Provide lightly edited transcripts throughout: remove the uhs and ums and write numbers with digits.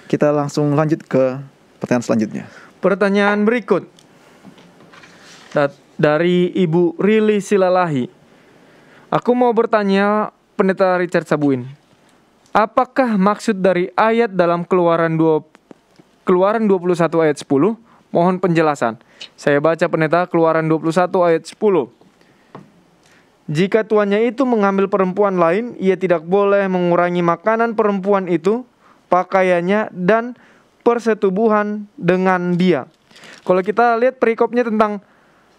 Kita langsung lanjut ke pertanyaan selanjutnya. Pertanyaan berikut dari Ibu Rili Silalahi. Aku mau bertanya Pendeta Richard Sabuin. Apakah maksud dari ayat dalam Keluaran 21 ayat 10? Mohon penjelasan. Saya baca Pendeta, Keluaran 21 ayat 10. Jika tuannya itu mengambil perempuan lain, ia tidak boleh mengurangi makanan perempuan itu, pakaiannya, dan persetubuhan dengan dia. Kalau kita lihat perikopnya tentang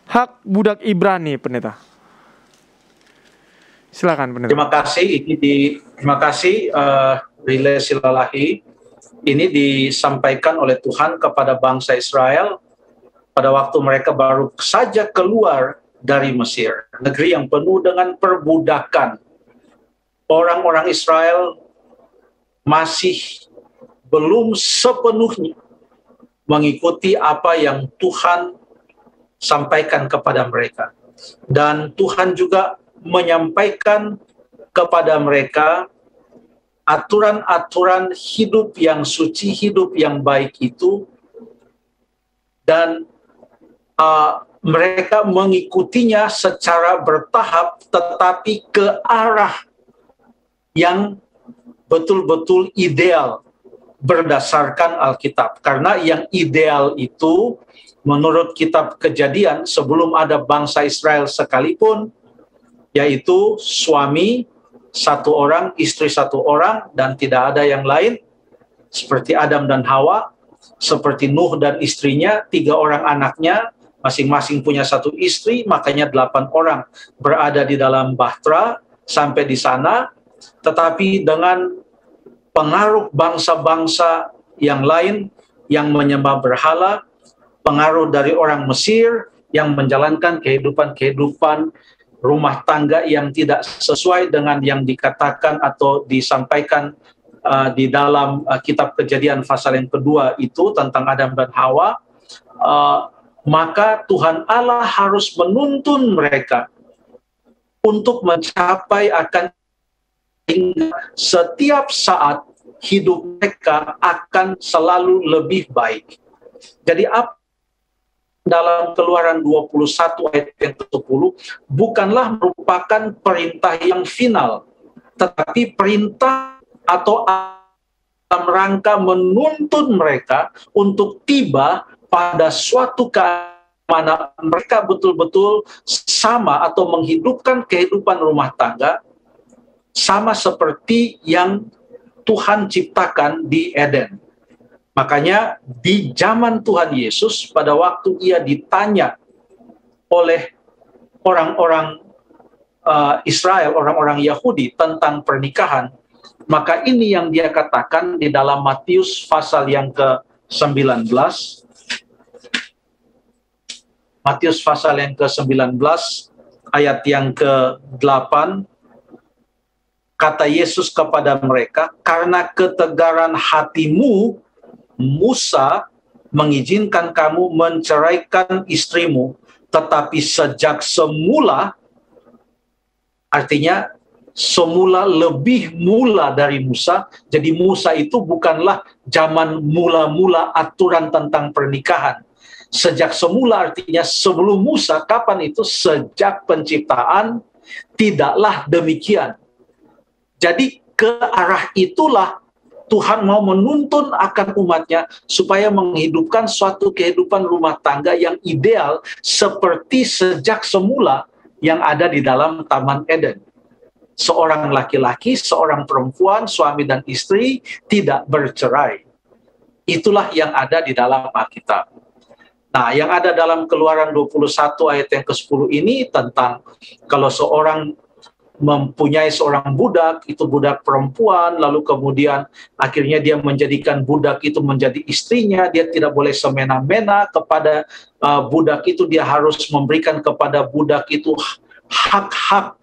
hak budak Ibrani, Pendeta. Silakan, Pendeta. Terima kasih Rile Silalahi. Ini disampaikan oleh Tuhan kepada bangsa Israel pada waktu mereka baru saja keluar dari Mesir, negeri yang penuh dengan perbudakan. Orang-orang Israel masih belum sepenuhnya mengikuti apa yang Tuhan sampaikan kepada mereka. Dan Tuhan juga menyampaikan kepada mereka aturan-aturan hidup yang suci, hidup yang baik itu, dan mereka mengikutinya secara bertahap, tetapi ke arah yang betul-betul ideal berdasarkan Alkitab. Karena yang ideal itu menurut kitab Kejadian sebelum ada bangsa Israel sekalipun, yaitu suami satu orang, istri satu orang, dan tidak ada yang lain, seperti Adam dan Hawa, seperti Nuh dan istrinya, 3 orang anaknya, masing-masing punya 1 istri, makanya 8 orang berada di dalam bahtera sampai di sana. Tetapi dengan pengaruh bangsa-bangsa yang lain yang menyembah berhala, pengaruh dari orang Mesir yang menjalankan kehidupan rumah tangga yang tidak sesuai dengan yang dikatakan atau disampaikan di dalam kitab Kejadian pasal yang kedua itu tentang Adam dan Hawa, maka Tuhan Allah harus menuntun mereka untuk mencapai akan setiap saat hidup mereka akan selalu lebih baik. Jadi apa dalam Keluaran 21 ayat yang ke-10 bukanlah merupakan perintah yang final, tetapi perintah atau dalam rangka menuntun mereka untuk tiba pada suatu mana mereka betul-betul sama atau menghidupkan kehidupan rumah tangga sama seperti yang Tuhan ciptakan di Eden. Makanya di zaman Tuhan Yesus, pada waktu ia ditanya oleh orang-orang Israel, orang-orang Yahudi tentang pernikahan, maka ini yang dia katakan di dalam Matius pasal yang ke-19. Matius pasal yang ke-19, ayat yang ke-8, kata Yesus kepada mereka, karena ketegaran hatimu, Musa mengizinkan kamu menceraikan istrimu, tetapi sejak semula, artinya semula lebih mula dari Musa. Jadi Musa itu bukanlah zaman mula-mula aturan tentang pernikahan. Sejak semula artinya sebelum Musa, kapan itu? Sejak penciptaan, tidaklah demikian. Jadi ke arah itulah Tuhan mau menuntun akan umatnya supaya menghidupkan suatu kehidupan rumah tangga yang ideal seperti sejak semula yang ada di dalam Taman Eden. Seorang laki-laki, seorang perempuan, suami dan istri tidak bercerai. Itulah yang ada di dalam Alkitab. Nah, yang ada dalam Keluaran 21 ayat yang ke-10 ini tentang kalau seorang mempunyai seorang budak, itu budak perempuan, lalu kemudian akhirnya dia menjadikan budak itu menjadi istrinya, dia tidak boleh semena-mena kepada budak itu, dia harus memberikan kepada budak itu hak-hak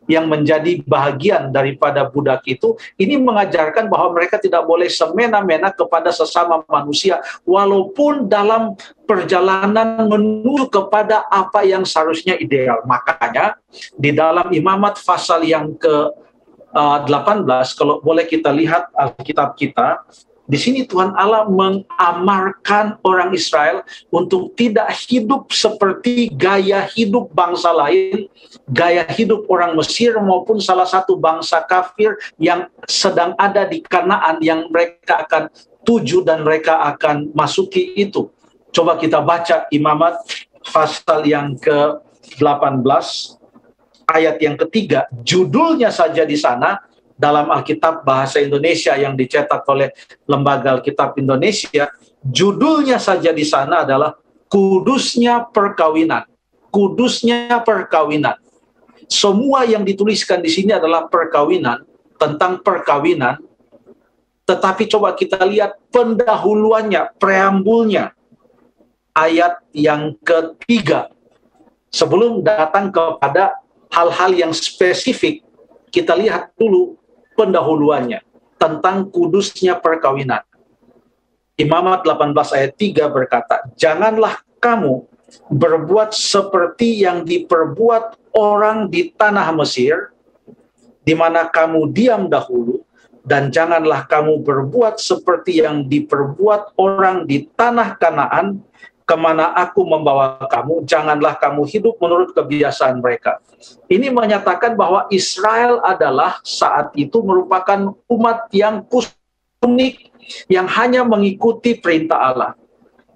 yang menjadi bahagian daripada budak itu. Ini mengajarkan bahwa mereka tidak boleh semena-mena kepada sesama manusia, walaupun dalam perjalanan menuju kepada apa yang seharusnya ideal. Makanya di dalam Imamat pasal yang ke-18, kalau boleh kita lihat Alkitab kita, Di sini Tuhan Allah mengamarkan orang Israel untuk tidak hidup seperti gaya hidup bangsa lain, gaya hidup orang Mesir maupun salah satu bangsa kafir yang sedang ada di Kanaan yang mereka akan tuju dan mereka akan masuki itu. Coba kita baca Imamat pasal yang ke-18 ayat yang ketiga, judulnya saja di sana dalam Alkitab Bahasa Indonesia yang dicetak oleh Lembaga Alkitab Indonesia, judulnya saja di sana adalah Kudusnya Perkawinan. Kudusnya Perkawinan. Semua yang dituliskan di sini adalah perkawinan, tentang perkawinan. Tetapi coba kita lihat pendahuluannya, preambulnya. Ayat yang ketiga. Sebelum datang kepada hal-hal yang spesifik, kita lihat dulu pendahuluannya tentang kudusnya perkawinan. Imamat 18 ayat 3 berkata, janganlah kamu berbuat seperti yang diperbuat orang di tanah Mesir, di mana kamu diam dahulu, dan janganlah kamu berbuat seperti yang diperbuat orang di tanah Kanaan, kemana aku membawa kamu, janganlah kamu hidup menurut kebiasaan mereka. Ini menyatakan bahwa Israel adalah saat itu merupakan umat yang unik, yang hanya mengikuti perintah Allah.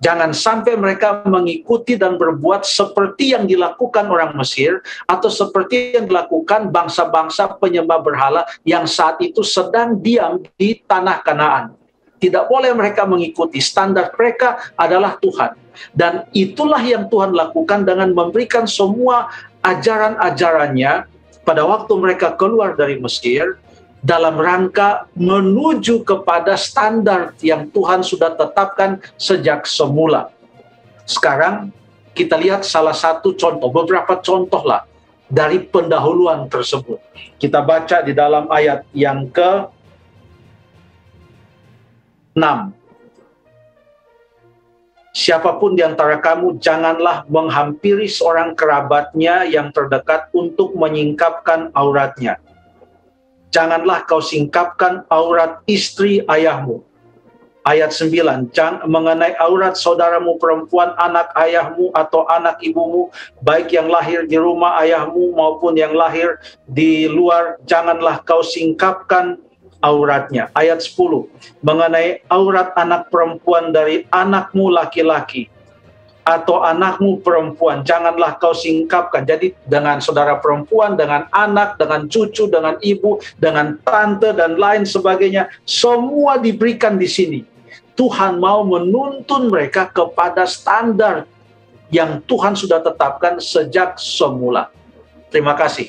Jangan sampai mereka mengikuti dan berbuat seperti yang dilakukan orang Mesir, atau seperti yang dilakukan bangsa-bangsa penyembah berhala yang saat itu sedang diam di tanah Kanaan. Tidak boleh mereka mengikuti, standar mereka adalah Tuhan. Dan itulah yang Tuhan lakukan dengan memberikan semua ajaran-ajarannya pada waktu mereka keluar dari Mesir, dalam rangka menuju kepada standar yang Tuhan sudah tetapkan sejak semula. Sekarang kita lihat salah satu contoh, beberapa contoh lah dari pendahuluan tersebut. Kita baca di dalam ayat yang ke-6. Siapapun di antara kamu janganlah menghampiri seorang kerabatnya yang terdekat untuk menyingkapkan auratnya. Janganlah kau singkapkan aurat istri ayahmu. Ayat 9, mengenai aurat saudaramu perempuan, anak ayahmu atau anak ibumu, baik yang lahir di rumah ayahmu maupun yang lahir di luar, janganlah kau singkapkan auratnya. Ayat 10, mengenai aurat anak perempuan dari anakmu laki-laki atau anakmu perempuan, janganlah kau singkapkan. Jadi dengan saudara perempuan, dengan anak, dengan cucu, dengan ibu, dengan tante, dan lain sebagainya, semua diberikan di sini. Tuhan mau menuntun mereka kepada standar yang Tuhan sudah tetapkan sejak semula. Terima kasih.